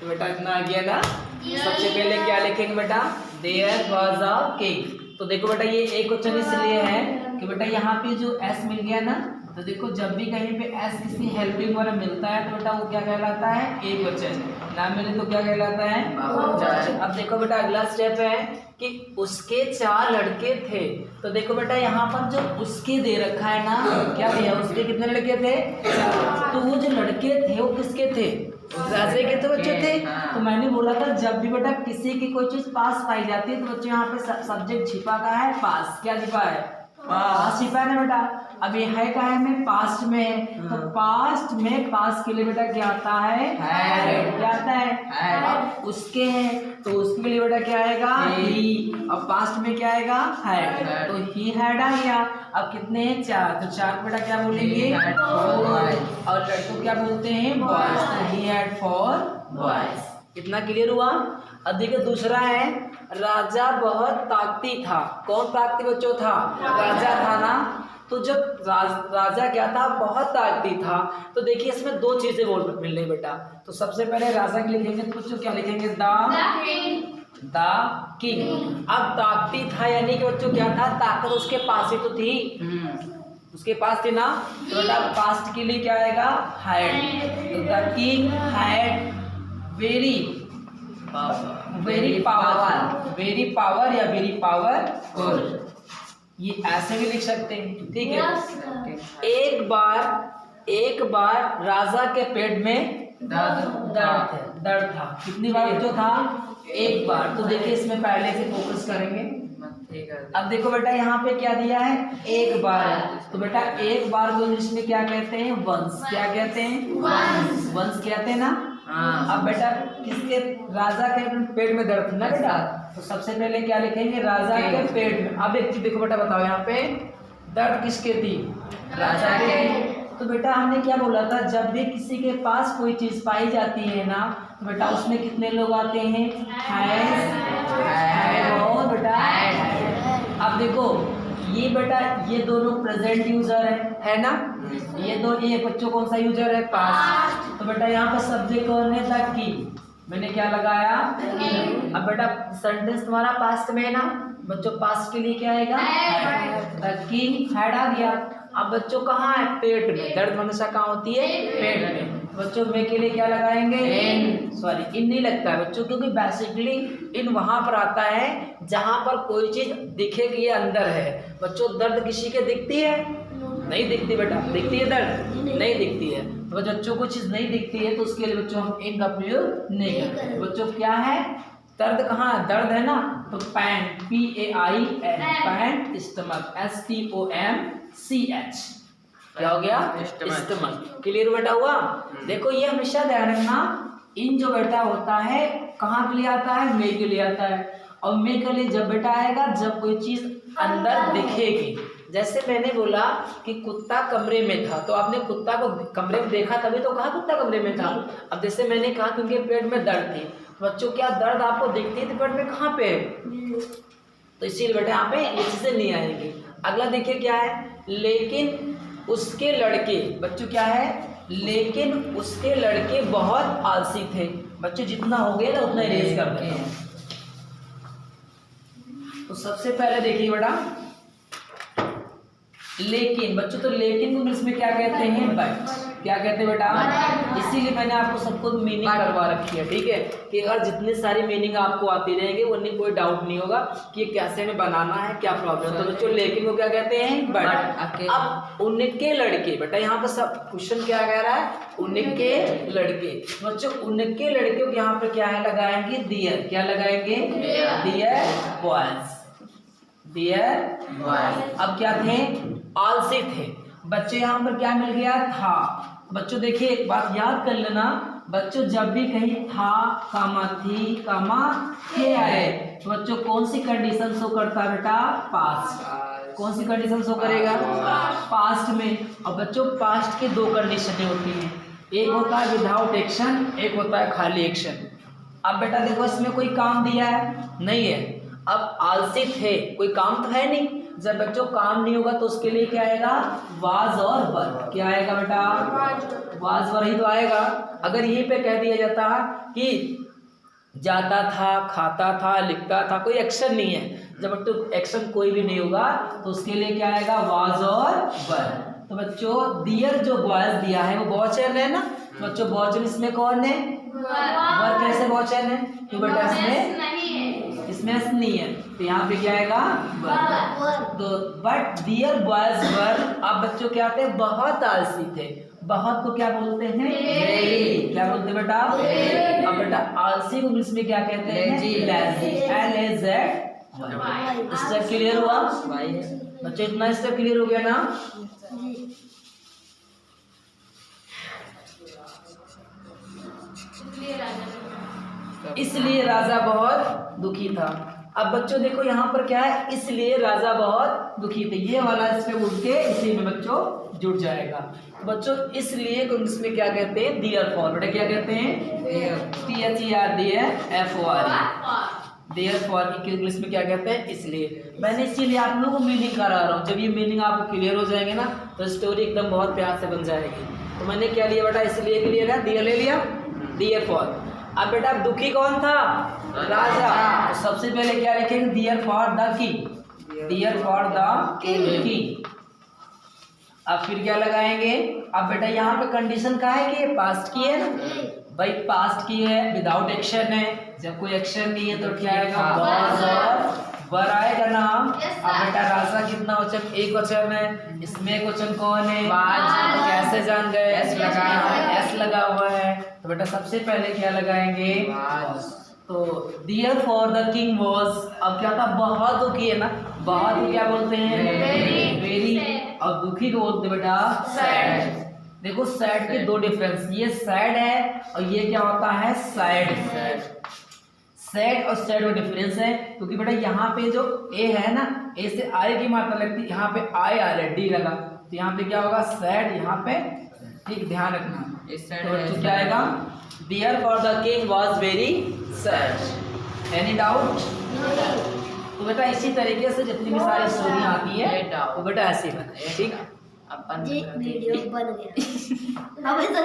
तो बेटा इतना आ गया ना। सबसे पहले क्या लिखेंगे बेटा, देयर वाज अ किंग। तो देखो बेटा ये एक क्वेश्चन इसलिए है कि बेटा यहाँ पे जो एस मिल गया ना, तो देखो जब भी कहीं पे एस किसी हेल्पिंग वर्ब मिलता है तो बेटा वो क्या कहलाता है, एक वचन। ना मिले तो क्या कहलाता है, बहुवचन। अब देखो बेटा अगला स्टेप है कि उसके 4 लड़के थे। तो देखो बेटा यहाँ पर जो उसके दे रखा है ना, क्या दिया, उसके कितने लड़के थे, 4। तो वो जो लड़के थे वो किसके थे, राजे के तो बच्चे थे। तो मैंने बोला था जब भी बेटा किसी की कोई चीज पास पाई जाती है तो बच्चे यहाँ पे सब्जेक्ट छिपा का है पास, क्या छिपा है, पास छिपा है ना बेटा। अब ये है का है में पास्ट में है, तो पास्ट में पास के लिए बेटा क्या आता है, क्या आता है। अब उसके हैं तो उसके लिए बेटा क्या आएगा, ही। अब पास्ट में क्या आएगा, हैड। तो ही हैड आ गया। अब कितने हैं, 4। तो 4 बेटा क्या बोलेंगे, और लड़कों क्या बोलते हैं, बॉयज। तो ही हैड 4 बॉयज। इतना क्लियर हुआ। अब देखिए दूसरा है, राजा बहुत ताकती था। कौन ताकती बच्चों था, राजा था ना। तो जब राजा क्या था, बहुत ताकती था। तो देखिए इसमें 2 चीजें मिल रही बेटा। तो सबसे पहले राजा के लिखेंगे तो बच्चों क्या लिखेंगे, द किंग। अब ताकती था यानी कि बच्चों क्या था, ताकत उसके पास ही तो थी, उसके पास थी ना। तो बेटा पास्ट के लिए क्या आएगा, हैड। तो the king had very power या वेरी पावरफुल, ये ऐसे भी लिख सकते हैं, ठीक है। एक बार राजा के पेट में दर्द था। कितनी बार जो था, एक बार। तो देखिए इसमें पहले से फोकस करेंगे। अब देखो बेटा यहाँ पे क्या दिया है, एक बार। तो बेटा एक बार को इंग्लिश में क्या कहते हैं, वंस। क्या कहते हैं, वंस कहते हैं ना। अब बेटा किसके, राजा के पेट में दर्द ना बेटा। तो सबसे पहले क्या लिखेंगे, राजा के पेट में। अब एक चीज देखो बेटा, बताओ यहाँ पे दर्द किसके थी, राजा के। तो बेटा हमने क्या बोला था, जब भी किसी के पास कोई चीज पाई जाती है ना, तो बेटा उसमें कितने लोग आते हैं, और बेटा। अब देखो ये बेटा ये दोनों प्रेजेंट यूजर है ना। ये बच्चों कौन सा यूजर है, पास्ट। तो बेटा यहाँ पर सब्जेक्ट कौन है, द किंग। मैंने क्या लगाया, अब बेटा सेंटेंस तुम्हारा पास्ट में है ना, बच्चों पास्ट के लिए क्या आएगा, द किंग हैड आ गया। अब बच्चों कहाँ है, पेट में। दर्द हमेशा कहाँ होती है, पेट में। बच्चों में के लिए क्या लगाएंगे, इन नहीं लगता है बच्चों, क्योंकि बेसिकली इन वहां पर आता है जहां पर कोई चीज दिखे कि ये अंदर है। बच्चों दर्द किसी के दिखती है, नहीं दिखती बेटा, दिखती है दर्द, नहीं दिखती है। तो बच्चों को चीज नहीं दिखती है तो उसके लिए बच्चों हम इन का प्रयोग नहीं करते। बच्चों क्या है, दर्द कहाँ है, दर्द है ना। तो pan, PAIN, pan, stomach, STOMCH, क्या हो गया, स्टमक। क्लियर बेटा हुआ। देखो ये हमेशा ध्यान रखना, इन जो बेटा होता है कहाँ के लिए आता है, मे के लिए आता है। और मे के लिए जब बेटा आएगा जब कोई चीज अंदर दिखेगी। जैसे मैंने बोला कि कुत्ता कमरे में था, तो आपने कुत्ता को कमरे में देखा तभी तो कहा कुत्ता कमरे में था। अब जैसे मैंने कहा कि उनके पेट में दर्द थी, बच्चों क्या दर्द आपको दिखती है, पेट में कहाँ पे है, तो इसीलिए बेटा यहाँ पे ये चीजें नहीं आएंगी। अगला देखिए क्या है, लेकिन उसके लड़के, बच्चों क्या है, लेकिन उसके लड़के बहुत आलसी थे। बच्चों जितना हो गया ना उतना इरेज कर देते हैं। तो सबसे पहले देखिए बेटा लेकिन, बच्चों तो लेकिन को इंग्लिश में क्या कहते हैं, बट। क्या कहते हैं बेटा, इसीलिए मैंने आपको सबको मीनिंग करवा रखी है, ठीक है। कि अगर जितनी सारी मीनिंग आपको आती रहेंगे उन्हें कोई डाउट नहीं होगा कि कैसे में बनाना है, क्या प्रॉब्लम। तो बच्चों लेकिन को क्या कहते हैं, बट। अब उनके लड़के, बेटा यहाँ पर सब क्वेश्चन क्या कह रहा है, उनके लड़के। बच्चों उनके लड़के को यहाँ पर क्या है, लगाएंगे दियर। क्या लगाएंगे, दियर बॉयज, दियर बॉयज। अब क्या थे, आलसी थे। बच्चे यहाँ पर क्या मिल गया, था। बच्चों देखिए एक बात याद कर लेना, बच्चों जब भी कहीं था, कामा थी, कामा थे आए, तो बच्चों कौन सी कंडीशन शो करता है बेटा, पास्ट। कौन सी कंडीशन शो करेगा, पास्ट में। और बच्चों पास्ट की 2 कंडीशनें होती हैं, एक होता है विदाउट एक्शन, एक होता है खाली एक्शन। अब बेटा देखो इसमें कोई काम दिया है, नहीं है। अब आलसी थे, कोई काम तो है नहीं, जब बच्चों काम नहीं होगा तो उसके लिए क्या आएगा, वाज और वर। क्या आएगा बेटा, वाज वर ही तो आएगा। अगर यहीं पे कह दिया जाता कि जाता था, खाता था, लिखता था, कोई एक्शन नहीं है, जब बच्चों एक्शन कोई भी नहीं होगा तो उसके लिए क्या आएगा, वाज और वर। तो बच्चों डियर जो बॉयज दिया है वो बहुवचन है ना, तो बच्चों बहुवचन इसमें कौन है, वर। कैसे बहुवचन है, तो बेटा इसमें एस नहीं है, तो यहाँ पे क्या आएगा, वर। तो बट डियर बॉयज वर, अब बच्चों क्या थे, बहुत आलसी थे। बहुत को क्या बोलते हैं, लेजी। क्या बोलते हैं बेटा, अब बेटा आलसी को इंग्लिश में क्या कहते हैं, लेजी। LAZ। स्टेप क्लियर हुआ बच्चों, इतना स्टेप क्लियर हो गया ना। इसलिए राजा बहुत दुखी था। अब बच्चों देखो यहाँ पर क्या है, इसलिए राजा बहुत दुखी थे, ये वाला स्टेप उठ के इसी में बच्चों जुड़ जाएगा। तो बच्चों इसलिए को इसमें क्या कहते हैं, डियर फॉर। बेटा क्या कहते हैं, THEREFOR। डियर फॉर की इंग्लिश में क्या कहते हैं, इसलिए। मैंने इसीलिए आप लोगों को मीनिंग करा रहा हूँ, जब ये मीनिंग आपको क्लियर हो जाएंगे ना तो स्टोरी एकदम बहुत प्यार से बन जाएगी। तो मैंने क्या लिया बेटा, इसलिए के लिए ना डियर ले लिया, डियर फॉर। अब बेटा दुखी कौन था, राजा। तो सबसे पहले क्या लिखेंगे, dear for the king, dear for the king. अब फिर क्या लगाएंगे, अब बेटा यहाँ पे कंडीशन का है कि पास्ट की है ना भाई, पास्ट की है, विदाउट एक्शन है। जब कोई एक्शन नहीं है तो क्या आएगा, वाज और वर आएगा ना। अब बेटा राजा कितना वचन, एक वचन है, इसमें एक वचन कौन है, वाज। तो कैसे जान गए, एस लगा हुआ है, तो बेटा सबसे पहले क्या लगाएंगे, वाज। तो dear for the king was, अब क्या था, बहुत दुखी है ना, बहुत को क्या बोलते हैं, वेरी। और दुखी को बोलते बेटा सैड। देखो सैड के दो डिफरेंस, ये सैड है और ये क्या होता है, सैड। सैड और सैड में डिफरेंस है, क्योंकि बेटा यहाँ पे जो ए है ना, ए से आई की मात्रा लगती है, यहाँ पे आई आ रहा है, डी लगा, तो यहाँ पे क्या होगा, सैड। यहाँ पे ठीक ध्यान रखना, तो क्या आएगा, dear for the king was very sad. Any doubt. तो बेटा इसी तरीके से जितनी भी सारी स्टोरी आती है तो बेटा ऐसे ही बनती है, ठीक है। वीडियो बन गया। अब ऐसा